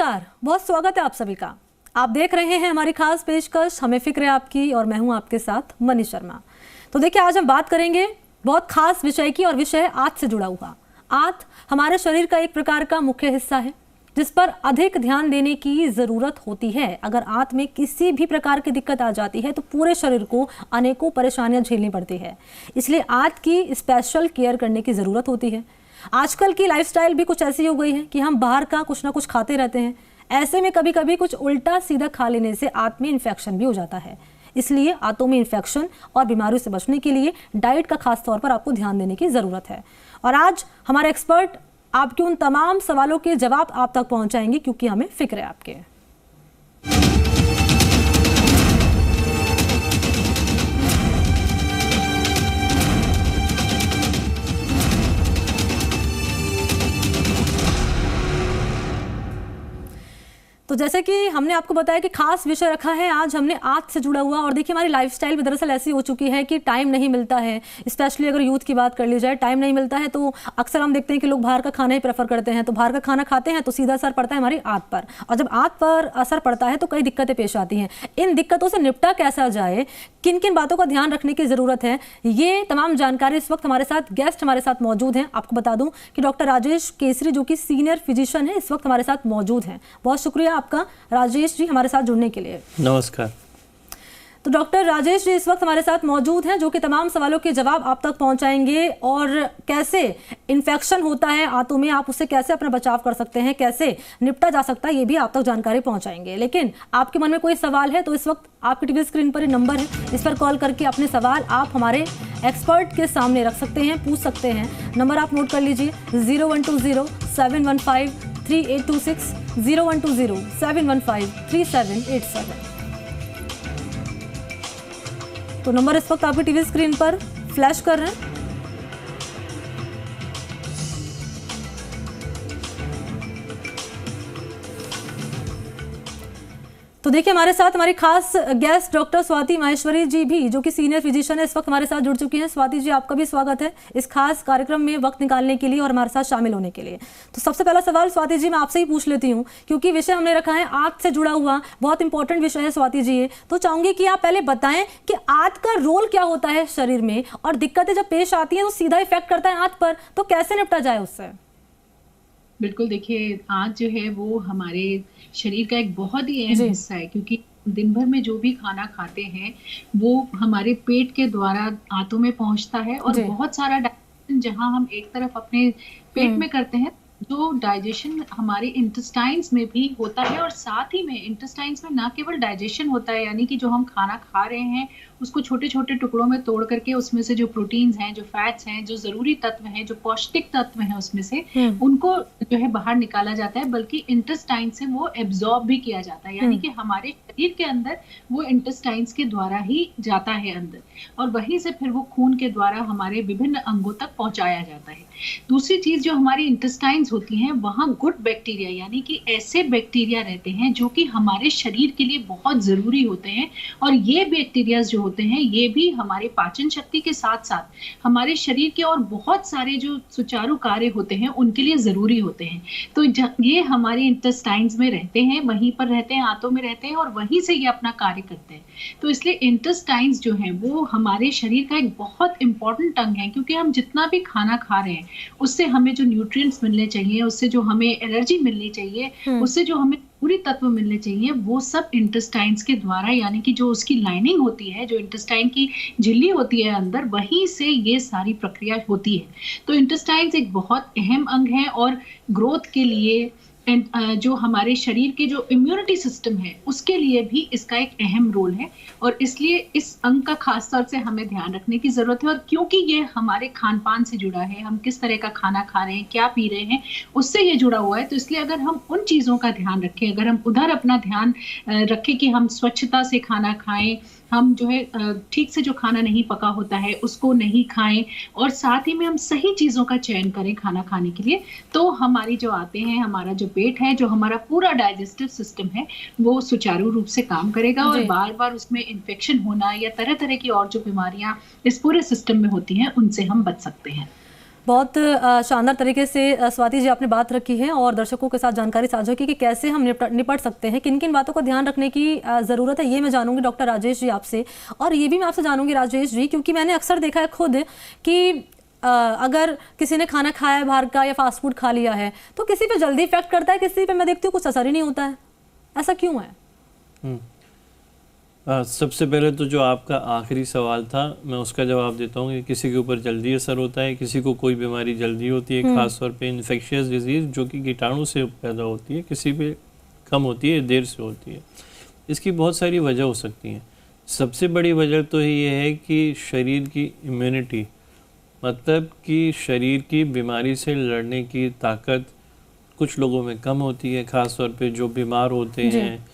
नमस्कार, बहुत स्वागत है आप सभी का। आप देख रहे हैं हमारी खास पेशकश हमें फिक्र है आपकी और मैं हूं आपके साथ मनी शर्मा। तो देखिए, आज हम बात करेंगे बहुत खास विषय की और विषय है आंत से जुड़ा हुआ। आंत हमारे शरीर का एक प्रकार का मुख्य हिस्सा है जिस पर अधिक ध्यान देने की ज़रूरत होती है। अगर आंत में किसी भी प्रकार की दिक्कत आ जाती है तो पूरे शरीर को अनेकों परेशानियां झेलनी पड़ती है, इसलिए आंत की स्पेशल केयर करने की ज़रूरत होती है। आजकल की लाइफस्टाइल भी कुछ ऐसी हो गई है कि हम बाहर का कुछ ना कुछ खाते रहते हैं। ऐसे में कभी कभी कुछ उल्टा सीधा खा लेने से आंत में इन्फेक्शन भी हो जाता है। इसलिए आंतों में इन्फेक्शन और बीमारियों से बचने के लिए डाइट का खास तौर पर आपको ध्यान देने की ज़रूरत है। और आज हमारे एक्सपर्ट आपके उन तमाम सवालों के जवाब आप तक पहुंचाएंगे, क्योंकि हमें फिक्र है आपके। तो जैसे कि हमने आपको बताया कि खास विषय रखा है आज हमने आंत से जुड़ा हुआ। और देखिए, हमारी लाइफस्टाइल भी दरअसल ऐसी हो चुकी है कि टाइम नहीं मिलता है। स्पेशली अगर यूथ की बात कर ली जाए, टाइम नहीं मिलता है तो अक्सर हम देखते हैं कि लोग बाहर का खाना ही प्रेफर करते हैं। तो बाहर का खाना खाते हैं तो सीधा असर पड़ता है हमारी आंत पर, और जब आंत पर असर पड़ता है तो कई दिक्कतें पेश आती हैं। इन दिक्कतों से निपटा कैसा जाए, किन किन बातों का ध्यान रखने की ज़रूरत है, ये तमाम जानकारी इस वक्त हमारे साथ गेस्ट हमारे साथ मौजूद हैं। आपको बता दूं कि डॉक्टर राजेश केसरी जो कि सीनियर फिजिशियन है, इस वक्त हमारे साथ मौजूद हैं। बहुत शुक्रिया आपका राजेश जी हमारे साथ जुड़ने के लिए। नमस्कार। तो डॉक्टर राजेश जी इस वक्त हमारे साथ मौजूद हैं जो कि तमाम सवालों के जवाब आप तक पहुंचाएंगे, और कैसे इन्फेक्शन होता है आंतों में, आप उससे कैसे अपना बचाव कर सकते हैं, कैसे निपटा जा सकता है, ये भी आप तक जानकारी पहुंचाएंगे। लेकिन आपके मन में कोई सवाल है तो इस वक्त आपकी टीवी स्क्रीन पर ये नंबर है, इस पर कॉल करके अपने सवाल आप हमारे एक्सपर्ट के सामने रख सकते हैं, पूछ सकते हैं। नंबर आप नोट कर लीजिए 0120-715-3826, 0120-715-3787। तो नंबर इस वक्त आपकी टीवी स्क्रीन पर फ्लैश कर रहे हैं। तो देखिए, हमारे साथ हमारी खास गेस्ट डॉक्टर स्वाति माहेश्वरी जी भी जो कि सीनियर फिजिशियन है, इस वक्त हमारे साथ जुड़ चुकी हैं। स्वाति जी, आपका भी स्वागत है इस खास कार्यक्रम में वक्त निकालने के लिए और हमारे साथ शामिल होने के लिए। तो सबसे पहला सवाल स्वाति जी मैं आपसे ही पूछ लेती हूँ, क्योंकि विषय हमने रखा है आंत से जुड़ा हुआ, बहुत इंपॉर्टेंट विषय है स्वाति जी ये। तो चाहूंगी कि आप पहले बताएं कि आंत का रोल क्या होता है शरीर में, और दिक्कतें जब पेश आती हैं तो सीधा इफेक्ट करता है आंत पर, तो कैसे निपटा जाए उससे। बिल्कुल, देखिए आंत जो है वो हमारे शरीर का एक बहुत ही अहम हिस्सा है, क्योंकि दिन भर में जो भी खाना खाते हैं वो हमारे पेट के द्वारा आंतों में पहुंचता है, और बहुत सारा डाइजेशन जहां हम एक तरफ अपने पेट में करते हैं, जो डाइजेशन हमारे इंटेस्टाइन्स में भी होता है। और साथ ही में इंटेस्टाइन्स में ना केवल डाइजेशन होता है, यानी कि जो हम खाना खा रहे हैं उसको छोटे छोटे टुकड़ों में तोड़ करके उसमें से जो प्रोटीन्स हैं, जो फैट्स हैं, जो जरूरी तत्व हैं, जो पौष्टिक तत्व हैं उसमें से उनको जो है बाहर निकाला जाता है, बल्कि इंटेस्टाइन से वो एब्जॉर्ब भी किया जाता है। यानी कि हमारे शरीर के अंदर वो इंटेस्टाइन्स के द्वारा ही जाता है अंदर, और वहीं से फिर वो खून के द्वारा हमारे विभिन्न अंगों तक पहुंचाया जाता है। दूसरी चीज, जो हमारी इंटेस्टाइन्स होती हैं वहाँ गुड बैक्टीरिया, यानी कि ऐसे बैक्टीरिया रहते हैं जो कि हमारे शरीर के लिए बहुत जरूरी होते हैं, और ये बैक्टीरिया जो होते हैं ये भी हमारे पाचन शक्ति के साथ साथ हमारे शरीर के और बहुत सारे जो सुचारू कार्य होते हैं उनके लिए जरूरी होते हैं। तो ये हमारे इंटेस्टाइन्स में रहते हैं, वहीं पर रहते हैं, आंतों में रहते हैं, और वहीं से ये अपना कार्य करते हैं। तो इसलिए इंटेस्टाइन्स जो हैं वो हमारे शरीर का एक बहुत इंपॉर्टेंट अंग है, क्योंकि हम जितना भी खाना खा रहे हैं उससे हमें जो न्यूट्रिएंट्स मिलने चाहिए, उससे जो हमें एनर्जी मिलनी चाहिए, उससे जो हमें पूरी तत्व मिलने चाहिए, वो सब इंटेस्टाइन्स के द्वारा, यानी कि जो उसकी लाइनिंग होती है, जो इंटेस्टाइन की झिल्ली होती है अंदर, वहीं से ये सारी प्रक्रिया होती है। तो इंटेस्टाइन्स एक बहुत अहम अंग है, और ग्रोथ के लिए जो हमारे शरीर के जो इम्यूनिटी सिस्टम है उसके लिए भी इसका एक अहम रोल है, और इसलिए इस अंग का खास तौर से हमें ध्यान रखने की जरूरत है। और क्योंकि ये हमारे खान पान से जुड़ा है, हम किस तरह का खाना खा रहे हैं, क्या पी रहे हैं, उससे ये जुड़ा हुआ है, तो इसलिए अगर हम उन चीज़ों का ध्यान रखें, अगर हम उधर अपना ध्यान रखें कि हम स्वच्छता से खाना खाएं, हम जो है ठीक से जो खाना नहीं पका होता है उसको नहीं खाएं, और साथ ही में हम सही चीज़ों का चयन करें खाना खाने के लिए, तो हमारी जो आते हैं, हमारा जो पेट है, जो हमारा पूरा डाइजेस्टिव सिस्टम है, वो सुचारू रूप से काम करेगा, और बार बार उसमें इन्फेक्शन होना या तरह तरह की और जो बीमारियां इस पूरे सिस्टम में होती हैं उनसे हम बच सकते हैं। बहुत शानदार तरीके से स्वाति जी आपने बात रखी है और दर्शकों के साथ जानकारी साझा की कि कैसे हम निपट सकते हैं, किन किन बातों को ध्यान रखने की ज़रूरत है, ये मैं जानूंगी डॉक्टर राजेश जी आपसे। और ये भी मैं आपसे जानूंगी राजेश जी, क्योंकि मैंने अक्सर देखा है खुद कि अगर किसी ने खाना खाया है बाहर का या फास्ट फूड खा लिया है तो किसी पे जल्दी इफेक्ट करता है, किसी पे मैं देखती हूँ कुछ असर ही नहीं होता है, ऐसा क्यों है? सबसे पहले तो जो आपका आखिरी सवाल था मैं उसका जवाब देता हूँ कि किसी के ऊपर जल्दी असर होता है, किसी को कोई बीमारी जल्दी होती है, खास तौर पे इन्फेक्शियस डिजीज़ जो कि कीटाणु से पैदा होती है, किसी पे कम होती है, देर से होती है। इसकी बहुत सारी वजह हो सकती हैं। सबसे बड़ी वजह तो ये है कि शरीर की इम्यूनिटी, मतलब कि शरीर की बीमारी से लड़ने की ताकत कुछ लोगों में कम होती है, ख़ास तौर पे जो बीमार होते हैं,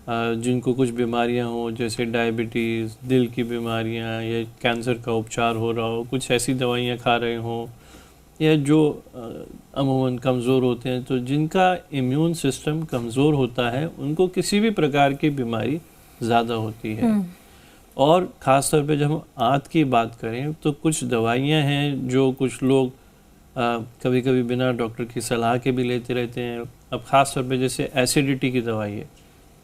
जिनको कुछ बीमारियां हो जैसे डायबिटीज़, दिल की बीमारियां या कैंसर का उपचार हो रहा हो, कुछ ऐसी दवाइयां खा रहे हों, या जो अमूमन कमज़ोर होते हैं, तो जिनका इम्यून सिस्टम कमज़ोर होता है उनको किसी भी प्रकार की बीमारी ज़्यादा होती है। और ख़ास तौर पे जब हम आंत की बात करें तो कुछ दवाइयां हैं जो कुछ लोग कभी कभी बिना डॉक्टर की सलाह के भी लेते रहते हैं। अब ख़ास तौर पे जैसे एसिडिटी की दवाई है,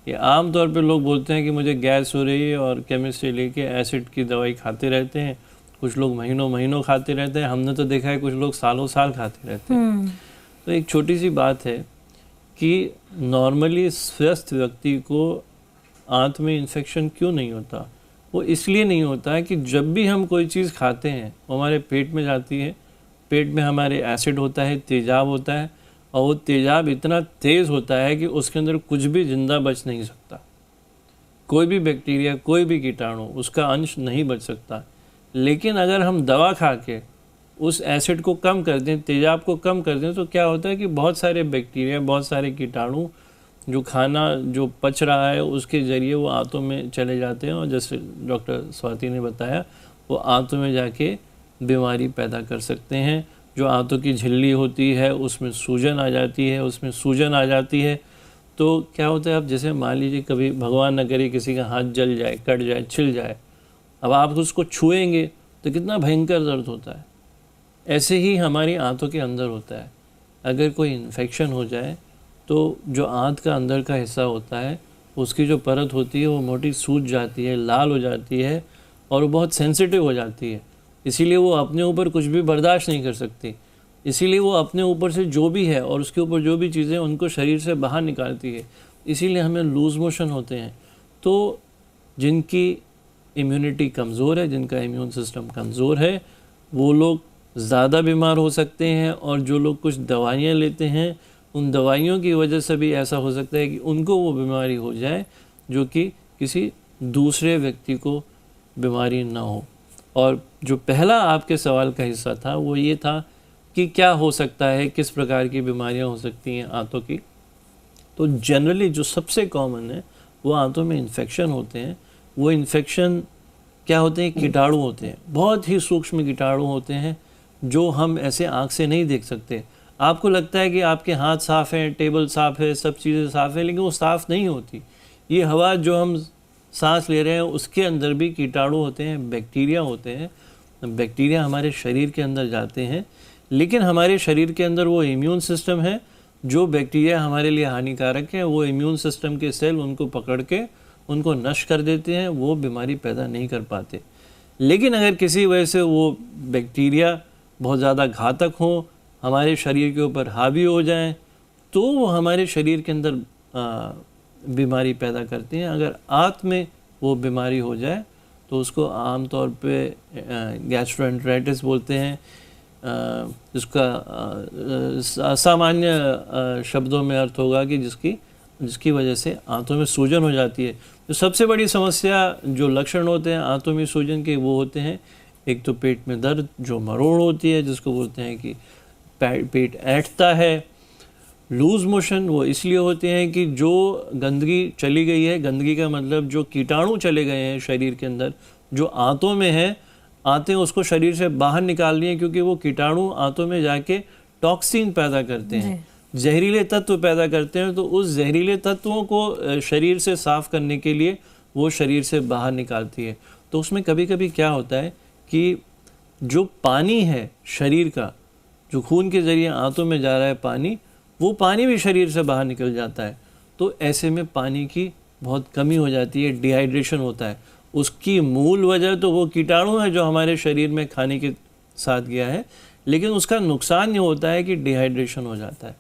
ये आम तौर पे लोग बोलते हैं कि मुझे गैस हो रही है और केमिस्ट से लेके एसिड की दवाई खाते रहते हैं। कुछ लोग महीनों महीनों खाते रहते हैं, हमने तो देखा है कुछ लोग सालों साल खाते रहते हैं। तो एक छोटी सी बात है कि नॉर्मली स्वस्थ व्यक्ति को आंत में इन्फेक्शन क्यों नहीं होता? वो इसलिए नहीं होता है कि जब भी हम कोई चीज़ खाते हैं वो हमारे पेट में जाती है, पेट में हमारे एसिड होता है, तेजाब होता है, और वो तेजाब इतना तेज़ होता है कि उसके अंदर कुछ भी जिंदा बच नहीं सकता। कोई भी बैक्टीरिया, कोई भी कीटाणु, उसका अंश नहीं बच सकता। लेकिन अगर हम दवा खा के उस एसिड को कम कर दें, तेजाब को कम कर दें, तो क्या होता है कि बहुत सारे बैक्टीरिया, बहुत सारे कीटाणु जो खाना जो पच रहा है उसके ज़रिए वो आंतों में चले जाते हैं, और जैसे डॉक्टर स्वाति ने बताया वो आंतों में जाके बीमारी पैदा कर सकते हैं। जो आंतों की झिल्ली होती है उसमें सूजन आ जाती है, उसमें सूजन आ जाती है तो क्या होता है, अब जैसे मान लीजिए कभी भगवान न करे किसी का हाथ जल जाए, कट जाए, छिल जाए, अब आप उसको छुएंगे तो कितना भयंकर दर्द होता है। ऐसे ही हमारी आंतों के अंदर होता है। अगर कोई इन्फेक्शन हो जाए तो जो आंत का अंदर का हिस्सा होता है उसकी जो परत होती है वो मोटी सूज जाती है, लाल हो जाती है और वो बहुत सेंसिटिव हो जाती है। इसीलिए वो अपने ऊपर कुछ भी बर्दाश्त नहीं कर सकती। इसीलिए वो अपने ऊपर से जो भी है और उसके ऊपर जो भी चीज़ें उनको शरीर से बाहर निकालती है। इसीलिए हमें लूज़ मोशन होते हैं। तो जिनकी इम्यूनिटी कमज़ोर है, जिनका इम्यून सिस्टम कमज़ोर है, वो लोग ज़्यादा बीमार हो सकते हैं। और जो लोग कुछ दवाइयाँ लेते हैं उन दवाइयों की वजह से भी ऐसा हो सकता है कि उनको वो बीमारी हो जाए जो कि किसी दूसरे व्यक्ति को बीमारी ना हो। और जो पहला आपके सवाल का हिस्सा था वो ये था कि क्या हो सकता है, किस प्रकार की बीमारियां हो सकती हैं आंतों की। तो जनरली जो सबसे कॉमन है वो आंतों में इन्फेक्शन होते हैं। वो इन्फेक्शन क्या होते हैं, कीटाणु होते हैं, बहुत ही सूक्ष्म कीटाणु होते हैं जो हम ऐसे आँख से नहीं देख सकते। आपको लगता है कि आपके हाथ साफ़ हैं, टेबल साफ़ है, सब चीज़ें साफ़ है, लेकिन वो साफ़ नहीं होती। ये हवा जो हम सांस ले रहे हैं उसके अंदर भी कीटाणु होते हैं, बैक्टीरिया होते हैं। बैक्टीरिया हमारे शरीर के अंदर जाते हैं, लेकिन हमारे शरीर के अंदर वो इम्यून सिस्टम है जो बैक्टीरिया हमारे लिए हानिकारक है, वो इम्यून सिस्टम के सेल उनको पकड़ के उनको नष्ट कर देते हैं, वो बीमारी पैदा नहीं कर पाते। लेकिन अगर किसी वजह से वो बैक्टीरिया बहुत ज़्यादा घातक हो, हमारे शरीर के ऊपर हावी हो जाएं, तो वो हमारे शरीर के अंदर बीमारी पैदा करते हैं। अगर आंत में वो बीमारी हो जाए तो उसको आमतौर पे गैस्ट्रोएंटेराइटिस बोलते हैं, जिसका सामान्य शब्दों में अर्थ होगा कि जिसकी वजह से आंतों में सूजन हो जाती है। तो सबसे बड़ी समस्या जो लक्षण होते हैं आंतों में सूजन के वो होते हैं, एक तो पेट में दर्द जो मरोड़ होती है जिसको बोलते हैं कि पेट ऐंठता है। लूज़ मोशन वो इसलिए होते हैं कि जो गंदगी चली गई है, गंदगी का मतलब जो कीटाणु चले गए हैं शरीर के अंदर, जो आंतों में है, आंतें उसको शरीर से बाहर निकालनी है, क्योंकि वो कीटाणु आंतों में जाके टॉक्सिन पैदा करते हैं, जहरीले तत्व पैदा करते हैं। तो उस जहरीले तत्वों को शरीर से साफ़ करने के लिए वो शरीर से बाहर निकालती है। तो उसमें कभी कभी क्या होता है कि जो पानी है शरीर का जो खून के ज़रिए आंतों में जा रहा है पानी, वो पानी भी शरीर से बाहर निकल जाता है। तो ऐसे में पानी की बहुत कमी हो जाती है, डिहाइड्रेशन होता है। उसकी मूल वजह तो वो कीटाणु है जो हमारे शरीर में खाने के साथ गया है, लेकिन उसका नुकसान ये होता है कि डिहाइड्रेशन हो जाता है।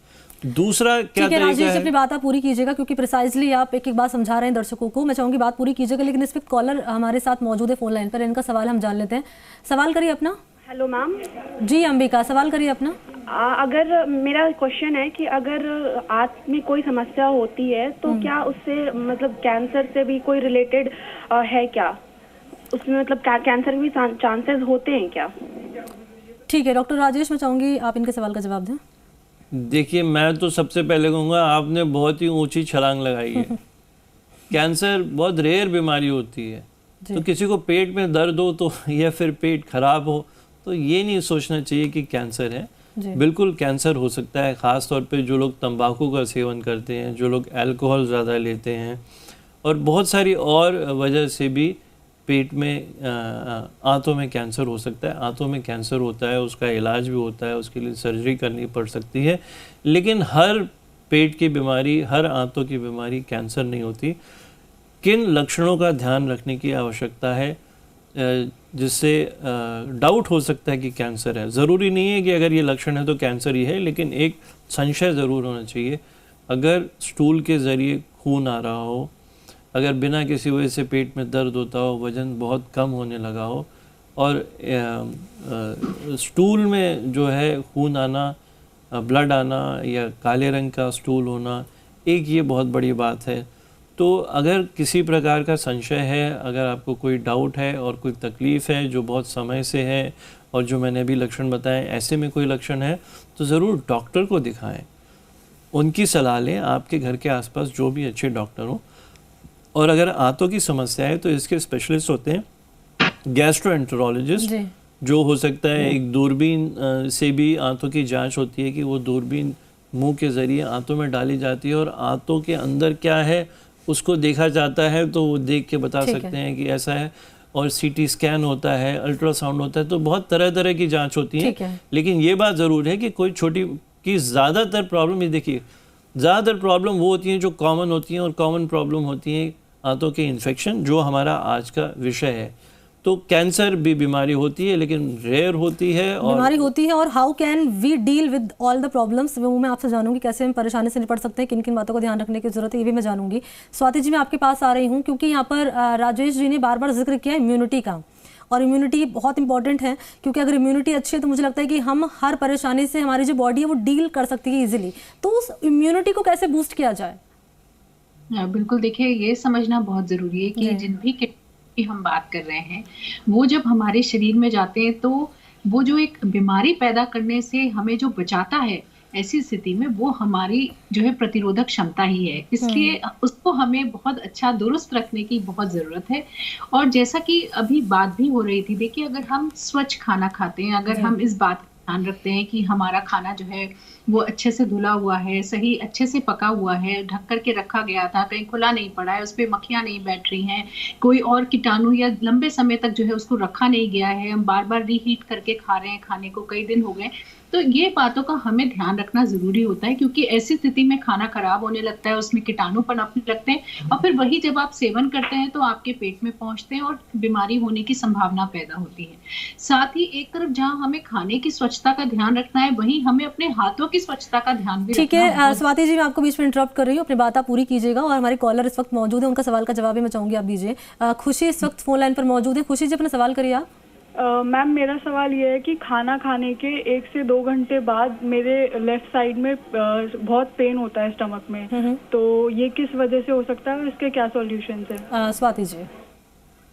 दूसरा क्या तरीका है? राजेश, अपनी बात आप पूरी कीजिएगा क्योंकि प्रिसाइजली आप एक एक बात समझा रहे हैं दर्शकों को। मैं चाहूंगी बात पूरी कीजिएगा, लेकिन इस वक्त कॉलर हमारे साथ मौजूद है फोन लाइन पर, इनका सवाल हम जान लेते हैं। सवाल करिए अपना। Hello ma'am. जी अंबिका, सवाल करिए अपना। अगर मेरा क्वेश्चन है कि अगर आंत में कोई समस्या होती है तो क्या उससे मतलब कैंसर से भी कोई रिलेटेड है क्या? उसमें मतलब कैंसर भी चांसेस होते हैं क्या? ठीक है डॉक्टर राजेश, मैं चाहूंगी आप इनके सवाल का जवाब दें। देखिए, मैं तो सबसे पहले कहूँगा आपने बहुत ही ऊंची छलांग लगाई है। कैंसर बहुत रेयर बीमारी होती है, तो किसी को पेट में दर्द हो तो या फिर पेट खराब हो तो ये नहीं सोचना चाहिए कि कैंसर है। बिल्कुल कैंसर हो सकता है, ख़ास तौर पे जो लोग तंबाकू का सेवन करते हैं, जो लोग अल्कोहल ज़्यादा लेते हैं, और बहुत सारी और वजह से भी पेट में आंतों में कैंसर हो सकता है। आंतों में कैंसर होता है, उसका इलाज भी होता है, उसके लिए सर्जरी करनी पड़ सकती है, लेकिन हर पेट की बीमारी, हर आंतों की बीमारी कैंसर नहीं होती। किन लक्षणों का ध्यान रखने की आवश्यकता है जिससे डाउट हो सकता है कि कैंसर है? ज़रूरी नहीं है कि अगर ये लक्षण है तो कैंसर ही है, लेकिन एक संशय ज़रूर होना चाहिए। अगर स्टूल के ज़रिए खून आ रहा हो, अगर बिना किसी वजह से पेट में दर्द होता हो, वज़न बहुत कम होने लगा हो, और स्टूल में जो है खून आना, ब्लड आना या काले रंग का स्टूल होना, एक ये बहुत बड़ी बात है। तो अगर किसी प्रकार का संशय है, अगर आपको कोई डाउट है और कोई तकलीफ़ है जो बहुत समय से है और जो मैंने अभी लक्षण बताए, ऐसे में कोई लक्षण है तो ज़रूर डॉक्टर को दिखाएं, उनकी सलाह लें। आपके घर के आसपास जो भी अच्छे डॉक्टर हों। और अगर आंतों की समस्या है तो इसके स्पेशलिस्ट होते हैं गैस्ट्रोएंटरोलॉजिस्ट, जो हो सकता है एक दूरबीन से भी आंतों की जांच होती है कि वो दूरबीन मुंह के ज़रिए आंतों में डाली जाती है और आंतों के अंदर क्या है उसको देखा जाता है, तो वो देख के बता सकते हैं कि ऐसा है। और सीटी स्कैन होता है, अल्ट्रासाउंड होता है, तो बहुत तरह तरह की जांच होती है। लेकिन ये बात ज़रूर है कि कोई छोटी की ज़्यादातर प्रॉब्लम, ये देखिए, ज़्यादातर प्रॉब्लम वो होती हैं जो कॉमन होती हैं, और कॉमन प्रॉब्लम होती हैं आंतों के इन्फेक्शन, जो हमारा आज का विषय है। तो कैंसर भी बीमारी होती है, लेकिन रेयर होती है और बीमारी होती है। और how can we deal with all the problems, वो मैं आपसे जानूंगी, कैसे हम परेशानी से निपट सकते हैं, किन किन बातों का ध्यान रखने की जरूरत है, ये भी मैं जानूंगी। स्वाति जी, मैं आपके पास आ रही हूँ क्योंकि यहाँ पर राजेश जी ने बार बार जिक्र किया इम्यूनिटी का, और इम्यूनिटी बहुत इंपॉर्टेंट है, क्योंकि अगर इम्यूनिटी अच्छी है तो मुझे लगता है कि हम हर परेशानी से हमारी जो बॉडी है वो डील कर सकती है इजीली। तो उस इम्यूनिटी को कैसे बूस्ट किया जाए? बिल्कुल, देखिए, ये समझना बहुत जरूरी है कि जिन भी की हम बात कर रहे हैं, वो जब हमारे शरीर में जाते हैं तो वो जो एक बीमारी पैदा करने से हमें जो बचाता है, ऐसी स्थिति में वो हमारी जो है प्रतिरोधक क्षमता ही है। इसलिए उसको हमें बहुत अच्छा दुरुस्त रखने की बहुत ज़रूरत है। और जैसा कि अभी बात भी हो रही थी, देखिए, अगर हम स्वच्छ खाना खाते हैं, अगर हम इस बात ध्यान रखते हैं कि हमारा खाना जो है वो अच्छे से धुला हुआ है, सही अच्छे से पका हुआ है, ढक कर के रखा गया था, कहीं खुला नहीं पड़ा है, उस पर मक्खियाँ नहीं बैठ रही हैं, कोई और कीटाणु या लंबे समय तक जो है उसको रखा नहीं गया है, हम बार बार रीहीट करके खा रहे हैं, खाने को कई दिन हो गए, तो ये बातों का हमें ध्यान रखना जरूरी होता है। क्योंकि ऐसी स्थिति में खाना खराब होने लगता है, उसमें कीटाणु पनपने लगते हैं, और फिर वही जब आप सेवन करते हैं तो आपके पेट में पहुंचते हैं और बीमारी होने की संभावना पैदा होती है। साथ ही एक तरफ जहां हमें खाने की स्वच्छता का ध्यान रखना है, वहीं हमें अपने हाथों की स्वच्छता का ध्यान भी ठीक है। स्वाति जी, मैं आपको बीच में इंटरप्ट कर रही हूँ, अपनी बात आप पूरी कीजिएगा। और हमारे कॉलर इस वक्त मौजूद है, उनका सवाल का जवाब भी मैं चाहूंगी आप दीजिए। खुशी इस वक्त फोन लाइन पर मौजूद है। खुशी जी, अपना सवाल करिए आप। मैम, मेरा सवाल ये है कि खाना खाने के 1 से 2 घंटे बाद मेरे लेफ्ट साइड में बहुत पेन होता है स्टमक में, तो ये किस वजह से हो सकता है और इसके क्या सॉल्यूशन है? स्वाति जी।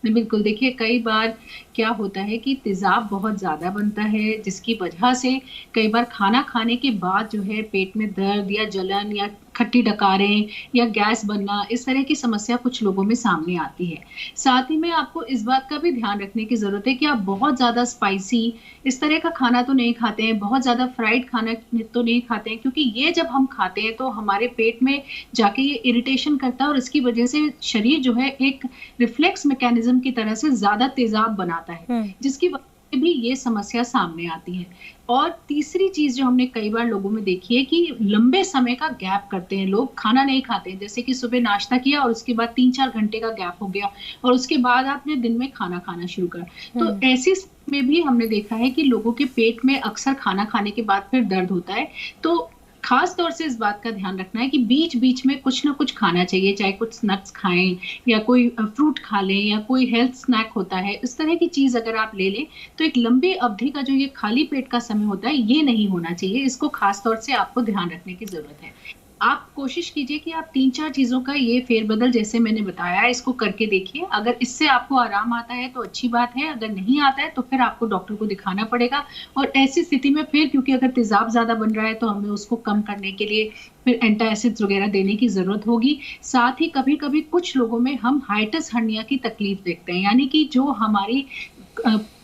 बिल्कुल, देखिए, कई बार क्या होता है कि तेज़ाब बहुत ज़्यादा बनता है, जिसकी वजह से कई बार खाना खाने के बाद जो है पेट में दर्द या जलन या खट्टी डकारें या गैस बनना, इस तरह की समस्या कुछ लोगों में सामने आती है। साथ ही में आपको इस बात का भी ध्यान रखने की ज़रूरत है कि आप बहुत ज़्यादा स्पाइसी इस तरह का खाना तो नहीं खाते हैं, बहुत ज़्यादा फ्राइड खाना तो नहीं खाते हैं, क्योंकि ये जब हम खाते हैं तो हमारे पेट में जाके ये इरिटेशन करता है और इसकी वजह से शरीर जो है एक रिफ्लेक्स मैकेनिज्म की तरह से ज़्यादा तेज़ाब बनाता है, जिसकी भी ये समस्या सामने आती है। और तीसरी चीज जो हमने कई बार लोगों में देखी है कि लंबे समय का गैप करते हैं लोग, खाना नहीं खाते हैं। जैसे कि सुबह नाश्ता किया और उसके बाद 3-4 घंटे का गैप हो गया और उसके बाद आपने दिन में खाना खाना शुरू कर। तो ऐसी में भी हमने देखा है कि लोगों के पेट में अक्सर खाना खाने के बाद फिर दर्द होता है। तो खास तौर से इस बात का ध्यान रखना है कि बीच बीच में कुछ ना कुछ खाना चाहिए, चाहे कुछ स्नैक्स खाएं या कोई फ्रूट खा लें या कोई हेल्थ स्नैक होता है, इस तरह की चीज अगर आप ले लें तो एक लंबी अवधि का जो ये खाली पेट का समय होता है ये नहीं होना चाहिए। इसको खास तौर से आपको ध्यान रखने की जरूरत है। आप कोशिश कीजिए कि आप 3-4 चीजों का ये फेरबदल जैसे मैंने बताया है इसको करके देखिए। अगर इससे आपको आराम आता है तो अच्छी बात है, अगर नहीं आता है तो फिर आपको डॉक्टर को दिखाना पड़ेगा। और ऐसी स्थिति में फिर क्योंकि अगर तेजाब ज्यादा बन रहा है तो हमें उसको कम करने के लिए फिर एंटासिड्स वगैरह देने की जरूरत होगी। साथ ही कभी कभी कुछ लोगों में हम हाइटस हर्निया की तकलीफ देखते हैं, यानी कि जो हमारी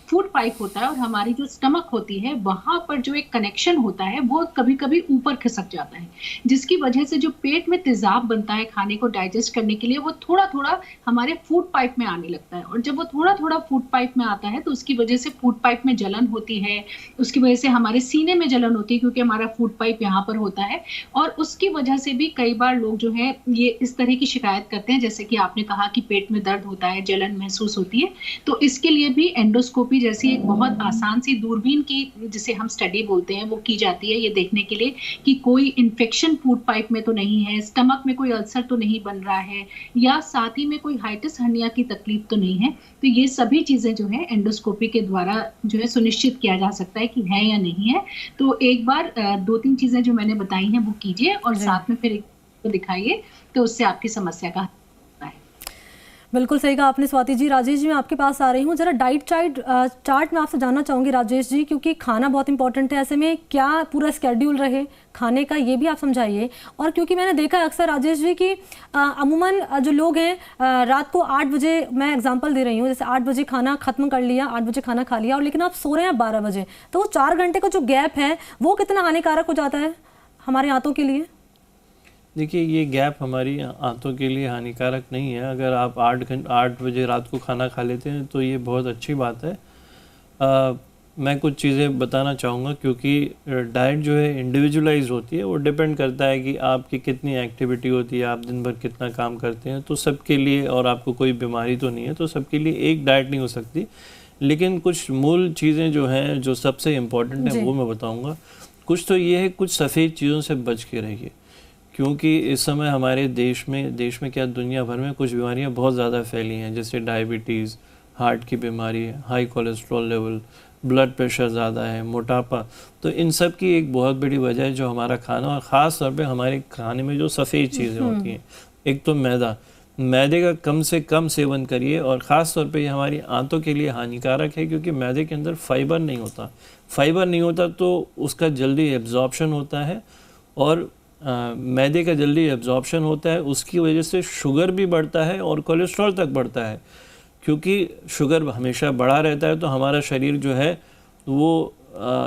फूड पाइप होता है और हमारी जो स्टमक होती है वहां पर जो एक कनेक्शन होता है वो कभी कभी ऊपर खिसक जाता है, जिसकी वजह से जो पेट में तेजाब बनता है खाने को डाइजेस्ट करने के लिए वो थोड़ा थोड़ा हमारे फूड पाइप में आने लगता है। और जब वो थोड़ा थोड़ा फूड पाइप में आता है तो उसकी वजह से फूड पाइप में जलन होती है, उसकी वजह से हमारे सीने में जलन होती है क्योंकि हमारा फूड पाइप यहाँ पर होता है। और उसकी वजह से भी कई बार लोग जो है ये इस तरह की शिकायत करते हैं, जैसे कि आपने कहा कि पेट में दर्द होता है, जलन महसूस होती है। तो इसके लिए भी एंडोस्कोपी जैसी एक बहुत आसान सी दूरबीन की जिसे हम स्टडी बोलते हैं वो की जाती है, ये देखने के लिए कि कोई इन्फेक्शन फूड पाइप में तो नहीं है, स्टमक में कोई अल्सर तो नहीं बन रहा है या साथ ही में कोई हाइटिस हर्निया की तकलीफ तो नहीं है। तो ये सभी चीजें जो है एंडोस्कोपी के द्वारा जो है सुनिश्चित किया जा सकता है कि है या नहीं है। तो एक बार 2-3 चीजें जो मैंने बताई हैं वो कीजिए और साथ में फिर एक को दिखाइए, तो उससे आपकी समस्या का बिल्कुल सही कहा आपने स्वाति जी। राजेश जी मैं आपके पास आ रही हूँ, जरा डाइट चार्ट में आपसे जानना चाहूँगी राजेश जी, क्योंकि खाना बहुत इंपॉर्टेंट है। ऐसे में क्या पूरा स्केड्यूल रहे खाने का ये भी आप समझाइए। और क्योंकि मैंने देखा है अक्सर राजेश जी कि अमूमन जो लोग हैं रात को 8 बजे, मैं एग्जांपल दे रही हूँ, जैसे 8 बजे खाना खत्म कर लिया, 8 बजे खाना खा लिया और लेकिन आप सो रहे हैं 12 बजे, तो वो 4 घंटे का जो गैप है वो कितना हानिकारक हो जाता है हमारे आंतों के लिए? देखिए ये गैप हमारी आंतों के लिए हानिकारक नहीं है। अगर आप 8 बजे रात को खाना खा लेते हैं तो ये बहुत अच्छी बात है। मैं कुछ चीज़ें बताना चाहूँगा क्योंकि डाइट जो है इंडिविजुअलाइज होती है, वो डिपेंड करता है कि आपकी कितनी एक्टिविटी होती है, आप दिन भर कितना काम करते हैं, तो सबके लिए, और आपको कोई बीमारी तो नहीं है तो सबके लिए एक डाइट नहीं हो सकती। लेकिन कुछ मूल चीज़ें जो हैं जो सबसे इम्पोर्टेंट है वो मैं बताऊँगा। कुछ तो ये है, कुछ सफ़ेद चीज़ों से बच के रहिए क्योंकि इस समय हमारे देश में क्या दुनिया भर में कुछ बीमारियां बहुत ज़्यादा फैली हैं, जैसे डायबिटीज़, हार्ट की बीमारी, high cholesterol level, blood pressure ज़्यादा है, मोटापा। तो इन सब की एक बहुत बड़ी वजह है जो हमारा खाना, और ख़ास तौर पे हमारे खाने में जो सफ़ेद चीज़ें होती हैं। एक तो मैदे का कम से कम सेवन करिए, और ख़ास तौर पे ये हमारी आंतों के लिए हानिकारक है क्योंकि मैदे के अंदर फाइबर नहीं होता तो उसका जल्दी एब्जॉर्प्शन होता है, और मैदे का जल्दी एब्जॉर्प्शन होता है, उसकी वजह से शुगर भी बढ़ता है और कोलेस्ट्रॉल तक बढ़ता है। क्योंकि शुगर हमेशा बढ़ा रहता है तो हमारा शरीर जो है वो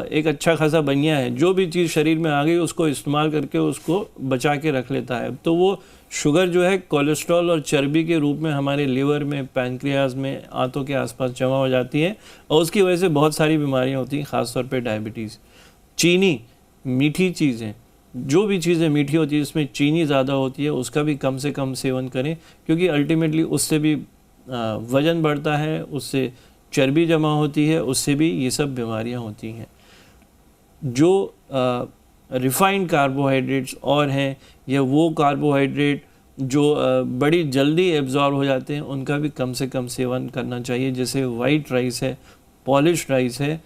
एक अच्छा खासा बनिया है, जो भी चीज़ शरीर में आ गई उसको इस्तेमाल करके उसको बचा के रख लेता है। तो वो शुगर जो है कोलेस्ट्रॉल और चर्बी के रूप में हमारे लिवर में, पैनक्रियाज में, आंतों के आसपास जमा हो जाती है और उसकी वजह से बहुत सारी बीमारियाँ होती हैं, ख़ासतौर पर डायबिटीज़। चीनी, मीठी चीज़ें, जो भी चीज़ें मीठी होती है जिसमें चीनी ज़्यादा होती है उसका भी कम से कम सेवन करें, क्योंकि अल्टीमेटली उससे भी वज़न बढ़ता है, उससे चर्बी जमा होती है, उससे भी ये सब बीमारियां होती हैं। जो रिफाइंड कार्बोहाइड्रेट्स और हैं या वो कार्बोहाइड्रेट जो बड़ी जल्दी एब्जॉर्ब हो जाते हैं उनका भी कम से कम सेवन करना चाहिए, जैसे वाइट राइस है, पॉलिश्ड राइस है।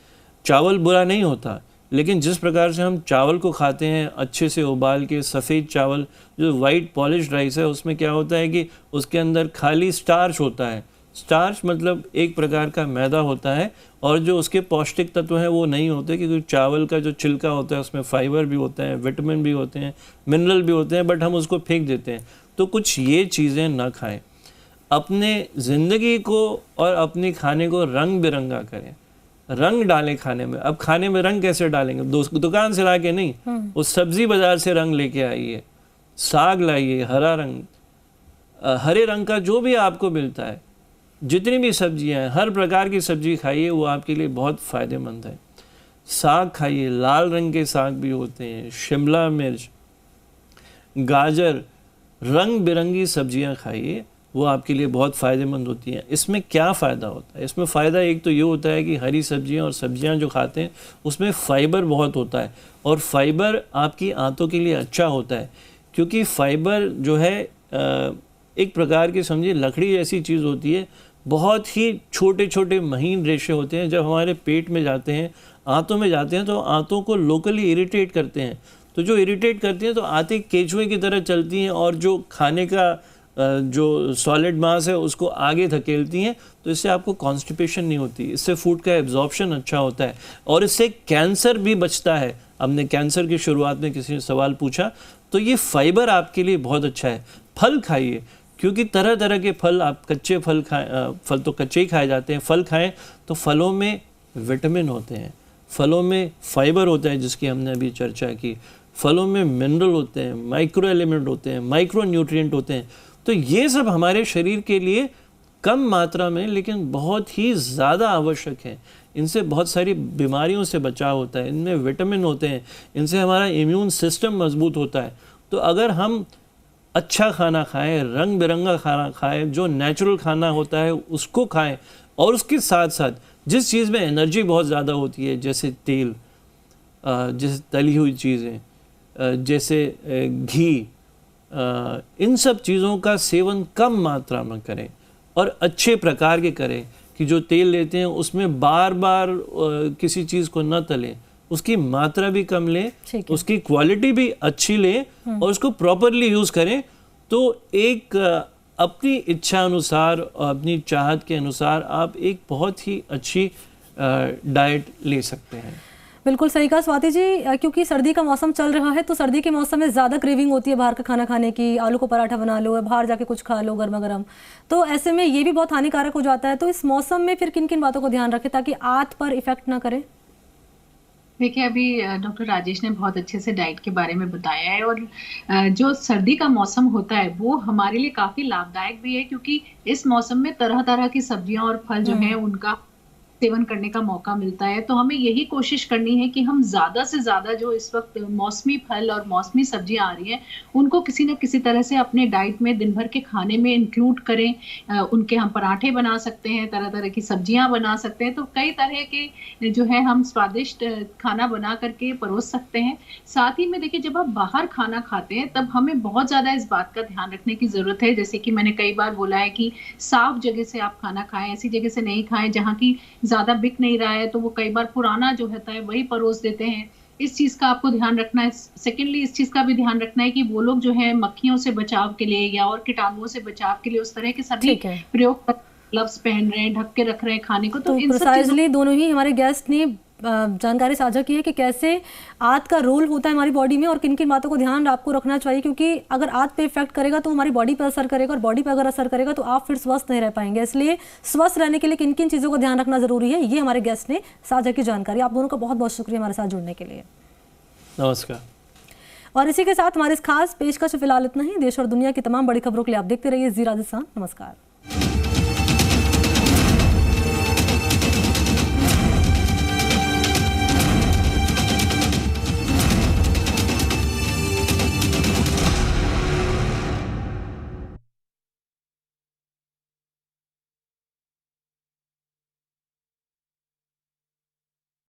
चावल बुरा नहीं होता, लेकिन जिस प्रकार से हम चावल को खाते हैं अच्छे से उबाल के, सफ़ेद चावल, जो वाइट पॉलिश्ड राइस है उसमें क्या होता है कि उसके अंदर खाली स्टार्च होता है। स्टार्च मतलब एक प्रकार का मैदा होता है, और जो उसके पौष्टिक तत्व हैं वो नहीं होते, क्योंकि चावल का जो छिलका होता है उसमें फाइबर भी होते हैं, विटामिन भी होते हैं, मिनरल भी होते हैं, बट हम उसको फेंक देते हैं। तो कुछ ये चीज़ें ना खाएं। अपने ज़िंदगी को और अपने खाने को रंग बिरंगा करें, रंग डालें खाने में। अब खाने में रंग कैसे डालेंगे? दुकान से ला के नहीं, उस सब्जी बाजार से रंग लेके आइए, साग लाइए, हरा रंग, हरे रंग का जो भी आपको मिलता है जितनी भी सब्जियां हैं, हर प्रकार की सब्जी खाइए, वो आपके लिए बहुत फ़ायदेमंद है। साग खाइए, लाल रंग के साग भी होते हैं, शिमला मिर्च, गाजर, रंग बिरंगी सब्जियां खाइए, वो आपके लिए बहुत फ़ायदेमंद होती हैं। इसमें क्या फ़ायदा होता है? इसमें फ़ायदा एक तो ये होता है कि हरी सब्जियां और सब्जियां जो खाते हैं उसमें फ़ाइबर बहुत होता है, और फाइबर आपकी आंतों के लिए अच्छा होता है, क्योंकि फाइबर जो है एक प्रकार की समझिए लकड़ी जैसी चीज़ होती है। बहुत ही छोटे छोटे महीन रेशे होते हैं, जब हमारे पेट में जाते हैं, आंतों में जाते हैं, तो आंतों को लोकली इरिटेट करते हैं। तो जो इरिटेट करती हैं तो आंतें केचुए की तरह चलती हैं, और जो खाने का जो सॉलिड मास है उसको आगे धकेलती हैं। तो इससे आपको कॉन्स्टिपेशन नहीं होती, इससे फूड का एब्जॉर्प्शन अच्छा होता है, और इससे कैंसर भी बचता है। हमने कैंसर की शुरुआत में किसी ने सवाल पूछा, तो ये फाइबर आपके लिए बहुत अच्छा है। फल खाइए, क्योंकि तरह तरह के फल, आप कच्चे फल खाएं, फल तो कच्चे ही खाए जाते हैं, फल खाएं तो फलों में विटामिन होते हैं, फलों में फाइबर होता है जिसकी हमने अभी चर्चा की, फलों में मिनरल होते हैं, माइक्रो एलिमेंट होते हैं, माइक्रो न्यूट्रिएंट होते हैं। तो ये सब हमारे शरीर के लिए कम मात्रा में लेकिन बहुत ही ज़्यादा आवश्यक है। इनसे बहुत सारी बीमारियों से बचाव होता है, इनमें विटामिन होते हैं, इनसे हमारा इम्यून सिस्टम मजबूत होता है। तो अगर हम अच्छा खाना खाएं, रंग बिरंगा खाना खाएं, जो नेचुरल खाना होता है उसको खाएं, और उसके साथ साथ जिस चीज़ में एनर्जी बहुत ज़्यादा होती है, जैसे तेल, जैसे तली हुई चीज़ें, जैसे घी, इन सब चीज़ों का सेवन कम मात्रा में करें, और अच्छे प्रकार के करें, कि जो तेल लेते हैं उसमें बार बार किसी चीज़ को न तलें, उसकी मात्रा भी कम लें, उसकी क्वालिटी भी अच्छी लें, और उसको प्रॉपरली यूज़ करें। तो एक अपनी इच्छा अनुसार और अपनी चाहत के अनुसार आप एक बहुत ही अच्छी डाइट ले सकते हैं। बिल्कुल सही कहा स्वाति जी, क्योंकि सर्दी का मौसम चल रहा है, तो सर्दी के मौसम में ज़्यादा क्रेविंग होती है बाहर का खाना खाने की, आलू को पराठा बना लो, बाहर जाके कुछ खा लो गर्मा गर्म, तो ऐसे में ये भी बहुत हानिकारक हो जाता है। तो इस मौसम में फिर किन किन बातों को ध्यान रखें ताकि आंत पर इफेक्ट ना करे? देखिए, अभी डॉक्टर राजेश ने बहुत अच्छे से डाइट के बारे में बताया है, और जो सर्दी का मौसम होता है वो हमारे लिए काफी लाभदायक भी है, क्योंकि इस मौसम में तरह तरह की सब्जियां और फल जो है उनका सेवन करने का मौका मिलता है। तो हमें यही कोशिश करनी है कि हम ज्यादा से ज्यादा जो इस वक्त मौसमी फल और मौसमी सब्जियां आ रही हैं उनको किसी न किसी तरह से अपने डाइट में दिन भर के खाने में इंक्लूड करें। उनके हम पराठे बना सकते हैं, तरह तरह की सब्जियां बना सकते हैं, तो कई तरह के जो है हम स्वादिष्ट खाना बना करके परोस सकते हैं। साथ ही में देखिए, जब आप बाहर खाना खाते हैं तब हमें बहुत ज्यादा इस बात का ध्यान रखने की जरूरत है, जैसे कि मैंने कई बार बोला है कि साफ जगह से आप खाना खाएं, ऐसी जगह से नहीं खाएं जहाँ की ज्यादा बिक नहीं रहा है, तो वो कई बार पुराना जो होता है वही परोस देते हैं। इस चीज का आपको ध्यान रखना है। सेकेंडली, इस चीज का भी ध्यान रखना है कि वो लोग जो है मक्खियों से बचाव के लिए या और कीटाणुओं से बचाव के लिए उस तरह के सभी प्रयोग, ग्लव्स पहन रहे हैं, ढक के रख रहे हैं खाने को। तो इन सब चीजों, दोनों ही हमारे गेस्ट ने जानकारी साझा की है कि कैसे आंत का रोल होता है हमारी बॉडी में और किन किन बातों को ध्यान आपको रखना चाहिए, क्योंकि अगर आंत पे इफेक्ट करेगा तो हमारी बॉडी पर असर करेगा, और बॉडी पर अगर असर करेगा तो आप फिर स्वस्थ नहीं रह पाएंगे। इसलिए स्वस्थ रहने के लिए किन किन चीज़ों का ध्यान रखना जरूरी है, ये हमारे गेस्ट ने साझा की जानकारी। आप दोनों का बहुत बहुत शुक्रिया हमारे साथ जुड़ने के लिए। नमस्कार। और इसी के साथ हमारे इस खास पेशकश फिलहाल इतना ही। देश और दुनिया की तमाम बड़ी खबरों के लिए आप देखते रहिए जी राजस्थान। नमस्कार।